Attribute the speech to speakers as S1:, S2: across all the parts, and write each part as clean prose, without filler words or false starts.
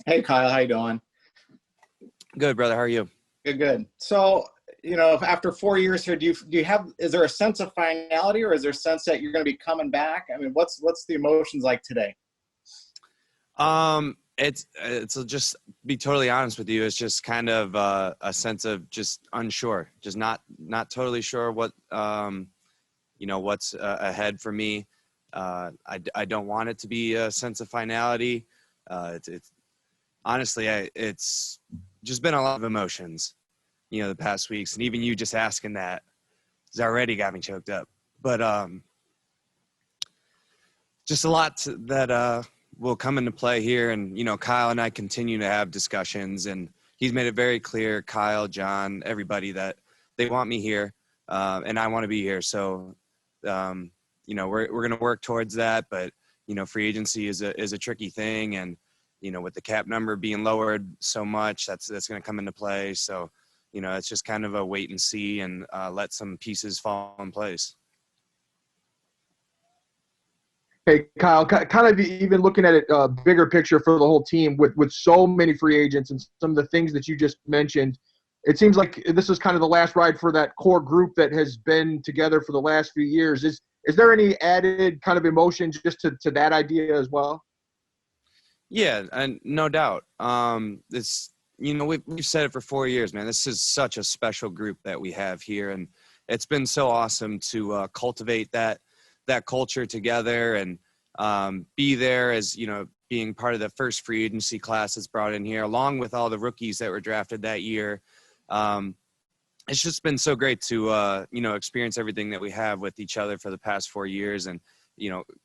S1: Hey Kyle, how you doing?
S2: Good, brother. How are you?
S1: Good, good. So, if after 4 years here, do you have is there a sense of finality, or is there a sense that you're going to be coming back? I mean, what's the emotions like today?
S2: It's just be totally honest with you. It's just kind of a sense of just unsure, just not totally sure what's ahead for me. I don't want it to be a sense of finality. It's honestly, it's just been a lot of emotions, the past weeks, and even you just asking that has already got me choked up. But just a lot that will come into play here. And, Kyle and I continue to have discussions, and he's made it very clear, Kyle, John, everybody, that they want me here, and I want to be here. So, we're going to work towards that. But, free agency is a tricky thing. And, with the cap number being lowered so much, that's going to come into play. So, it's just kind of a wait and see and let some pieces fall in place.
S3: Hey, Kyle, kind of even looking at it bigger picture for the whole team with so many free agents and some of the things that you just mentioned, it seems like this is kind of the last ride for that core group that has been together for the last few years. Is there any added kind of emotion just to that idea as well?
S2: Yeah, and no doubt. We've said it for 4 years, man. This is such a special group that we have here, and it's been so awesome to cultivate that culture together and be there as, being part of the first free agency class that's brought in here, along with all the rookies that were drafted that year. It's just been so great to, experience everything that we have with each other for the past 4 years. And,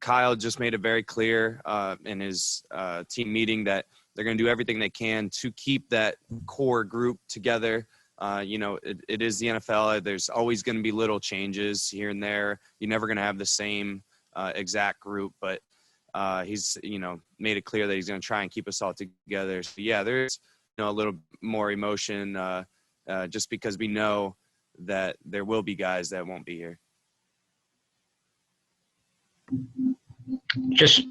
S2: Kyle just made it very clear in his team meeting that they're going to do everything they can to keep that core group together. It is the NFL. There's always going to be little changes here and there. You're never going to have the same exact group, but he's, made it clear that he's going to try and keep us all together. So yeah, there's, a little more emotion just because we know that there will be guys that won't be here.
S4: Just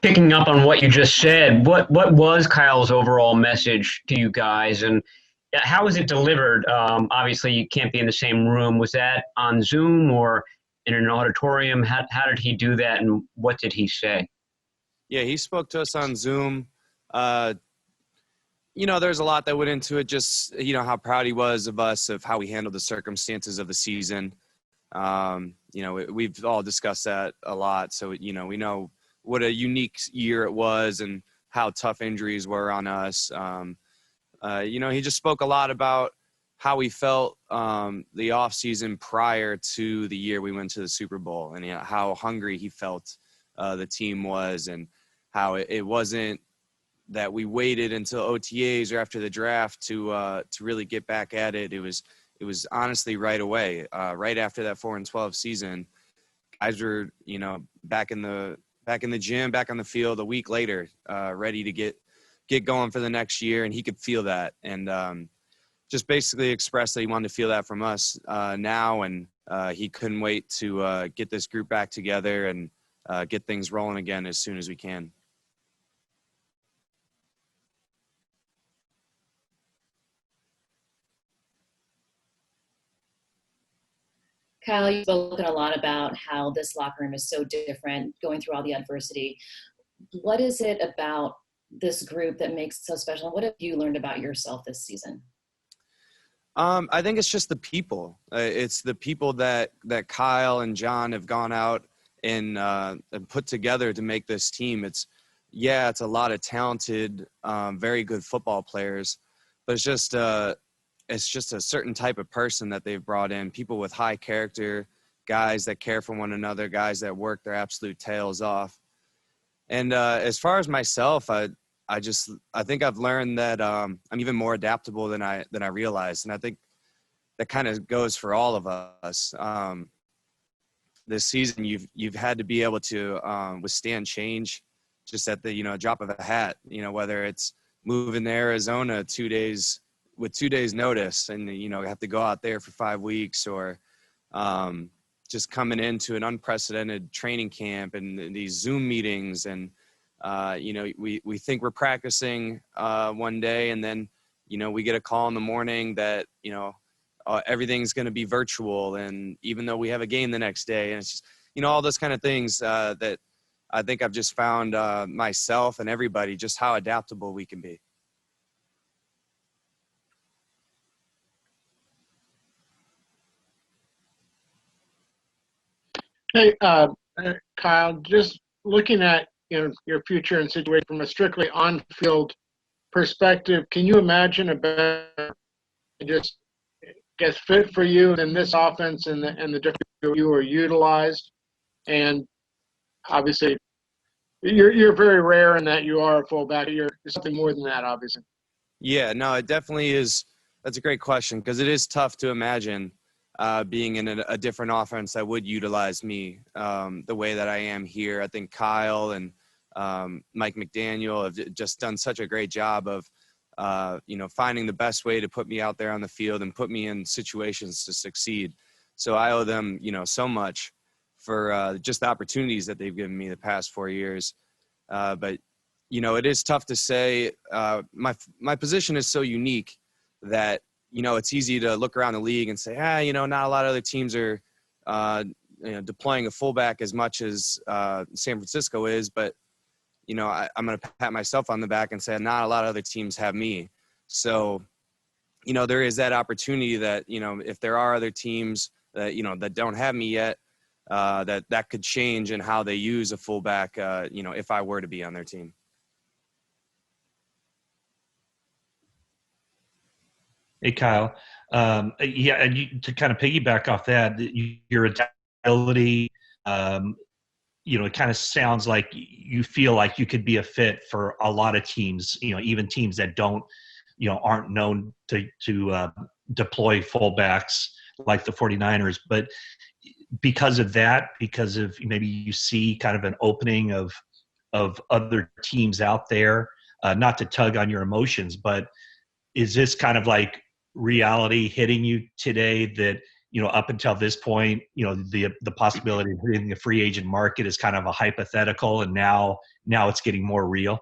S4: picking up on what you just said, what was Kyle's overall message to you guys, and how was it delivered? Obviously, you can't be in the same room. Was that on Zoom or in an auditorium? How did he do that, and what did he say?
S2: Yeah, he spoke to us on Zoom. There's a lot that went into it, just, how proud he was of us, of how we handled the circumstances of the season. We've all discussed that a lot. So, we know what a unique year it was and how tough injuries were on us. He just spoke a lot about how he felt the off season prior to the year we went to the Super Bowl, and how hungry he felt the team was, and how it wasn't that we waited until OTAs or after the draft to really get back at it. It was honestly right away, right after that 4-12 season. Guys were, back in the gym, back on the field a week later, ready to get going for the next year, and he could feel that, and just basically expressed that he wanted to feel that from us now, and he couldn't wait to get this group back together and get things rolling again as soon as we can.
S5: Kyle, you've spoken a lot about how this locker room is so different, going through all the adversity. What is it about this group that makes it so special? And what have you learned about yourself this season?
S2: I think it's just the people. It's the people that Kyle and John have gone out and put together to make this team. It's a lot of talented, very good football players, but it's just a certain type of person that they've brought in. People with high character, guys that care for one another, guys that work their absolute tails off. And as far as myself, I think I've learned that I'm even more adaptable than I realized, and I think that kind of goes for all of us. This season, you've had to be able to withstand change, just at the drop of a hat. Whether it's moving to Arizona 2 days with 2 days notice, and have to go out there for 5 weeks, or just coming into an unprecedented training camp and these Zoom meetings, and we think we're practicing one day, and then, we get a call in the morning that, everything's going to be virtual. And even though we have a game the next day, and it's just, all those kind of things that I think I've just found myself and everybody, just how adaptable we can be.
S6: Hey, Kyle, just looking at your future and situation from a strictly on-field perspective, can you imagine a better just gets fit for you than this offense and the different you are utilized? And obviously, you're very rare in that you are a fullback. You're something more than that, obviously.
S2: Yeah, no, it definitely is. That's a great question, because it is tough to imagine being in a different offense that would utilize me the way that I am here. I think Kyle and Mike McDaniel have just done such a great job of, finding the best way to put me out there on the field and put me in situations to succeed. So I owe them, so much for just the opportunities that they've given me the past 4 years. But, it is tough to say. My position is so unique that, it's easy to look around the league and say, not a lot of other teams are, deploying a fullback as much as San Francisco is. But, I'm going to pat myself on the back and say not a lot of other teams have me. So, there is that opportunity that, if there are other teams that, that don't have me yet, that could change in how they use a fullback, if I were to be on their team.
S7: Hey, Kyle. And to kind of piggyback off that, your adaptability, it kind of sounds like you feel like you could be a fit for a lot of teams, even teams that aren't known to deploy fullbacks like the 49ers. But because of maybe you see kind of an opening of other teams out there, not to tug on your emotions, but is this kind of like reality hitting you today that, up until this point, the possibility of hitting the free agent market is kind of a hypothetical, and now it's getting more real?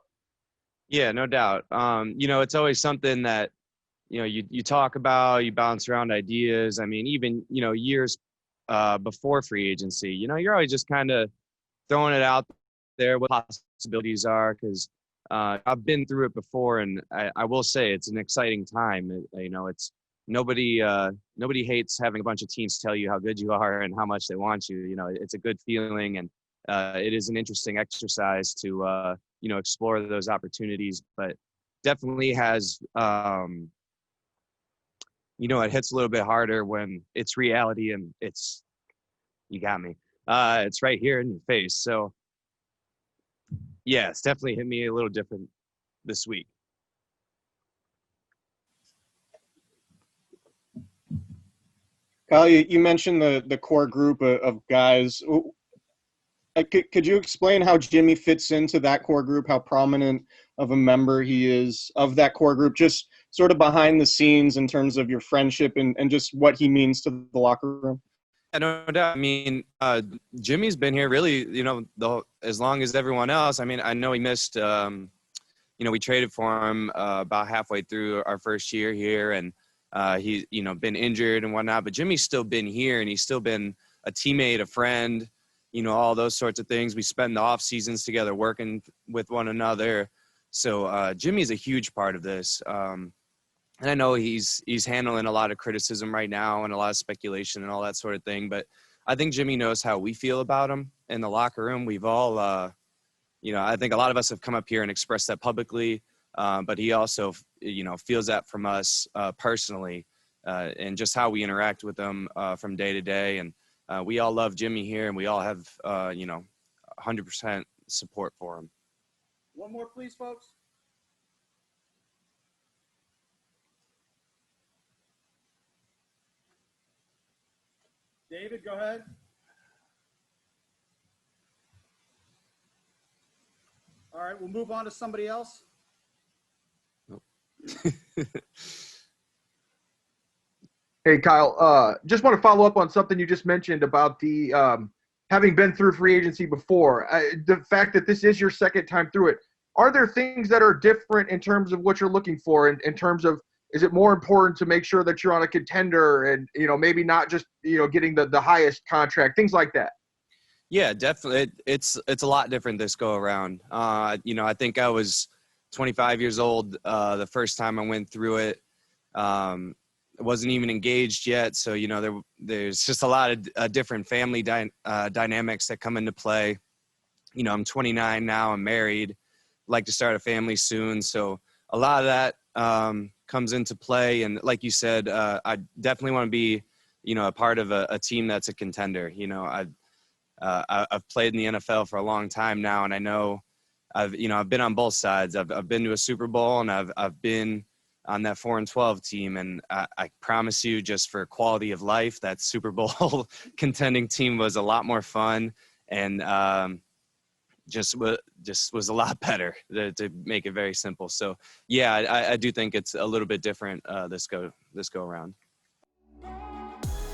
S2: Yeah, no doubt. It's always something that, you talk about, you bounce around ideas. I mean, even, years before free agency, you're always just kind of throwing it out there, what possibilities are, because I've been through it before, and I will say it's an exciting time. It's nobody hates having a bunch of teams tell you how good you are and how much they want you. It's a good feeling, and it is an interesting exercise to explore those opportunities. But definitely has it hits a little bit harder when it's reality and you got me. It's right here in your face. So yeah, it's definitely hit me a little different this week.
S8: Kyle, you mentioned the core group of guys. Could you explain how Jimmy fits into that core group, how prominent of a member he is of that core group, just sort of behind the scenes in terms of your friendship and just what he means to the locker room?
S2: No doubt. I mean, Jimmy's been here really, as long as everyone else. I mean, I know he missed, we traded for him about halfway through our first year here, and he's, been injured and whatnot. But Jimmy's still been here, and he's still been a teammate, a friend, all those sorts of things. We spend the off seasons together working with one another. So Jimmy's a huge part of this. And I know he's handling a lot of criticism right now and a lot of speculation and all that sort of thing. But I think Jimmy knows how we feel about him in the locker room. We've all, I think a lot of us have come up here and expressed that publicly. But he also, feels that from us personally and just how we interact with him from day to day. And we all love Jimmy here, and we all have, 100% support for him.
S1: One more, please, folks. David, go ahead. All right, we'll move on to somebody else.
S3: Hey, Kyle, just want to follow up on something you just mentioned about the having been through free agency before, the fact that this is your second time through it, are there things that are different in terms of what you're looking for in terms of, is it more important to make sure that you're on a contender and, maybe not just, getting the highest contract, things like that?
S2: Yeah, definitely. It's a lot different this go around. I think I was 25 years old the first time I went through it. I wasn't even engaged yet, so there's just a lot of different family dynamics that come into play. I'm 29 now. I'm married. Like to start a family soon, so a lot of that comes into play. And like you said, I definitely want to be, a part of a team that's a contender. I've played in the NFL for a long time now, and I know I've been on both sides. I've been to a Super Bowl, and I've been on that 4-12 team. And I promise you, just for quality of life, that Super Bowl contending team was a lot more fun, and just was a lot better, to make it very simple. So yeah, I do think it's a little bit different this go around.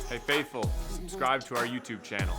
S9: Hey Faithful, subscribe to our YouTube channel.